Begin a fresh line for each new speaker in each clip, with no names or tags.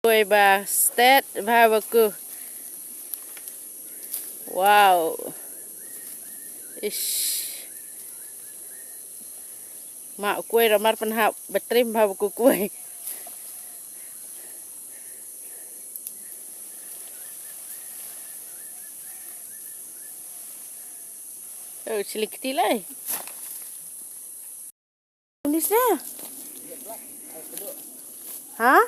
Kwoi ba stet ba baku. Wow. Ish. Mak kwoi ramar penhap betrim ba baku kwoi. Oh, cilik kecil lah. Unisnya. Hah?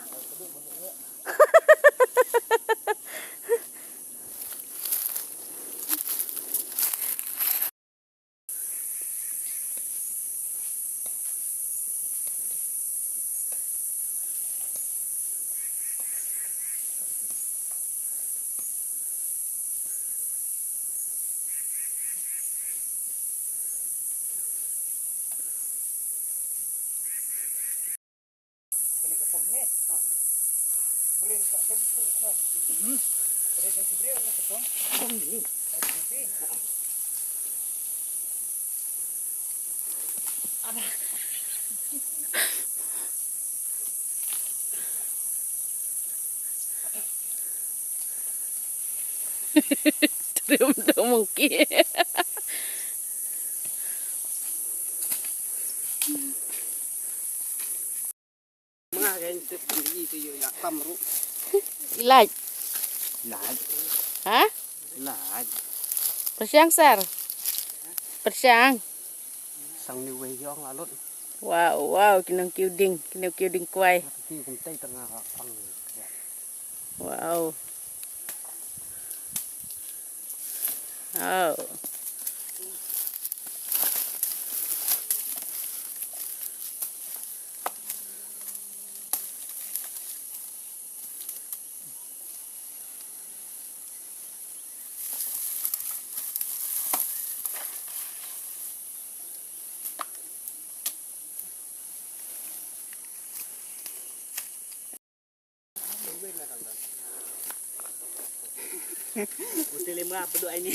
Triem tu mungkin. Ilaj. Hah? Persiang sar. Persiang.
Sang ni wei yong lalut.
Wow, wow, kinong kiuding kwai.
Ki kum tei tengah pang.
Wow. Oh.
Util lima peduk ini.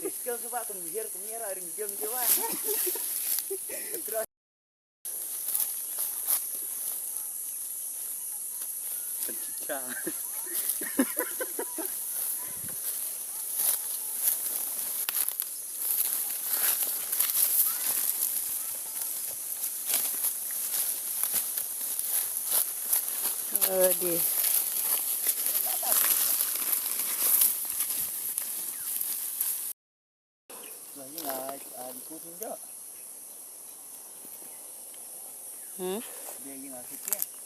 Skill sebab kumihir ada jam jawa. Terus pencicah.
Oh, di.
Lagi lah di kucing je.
Hmm?
Dia yang ngasih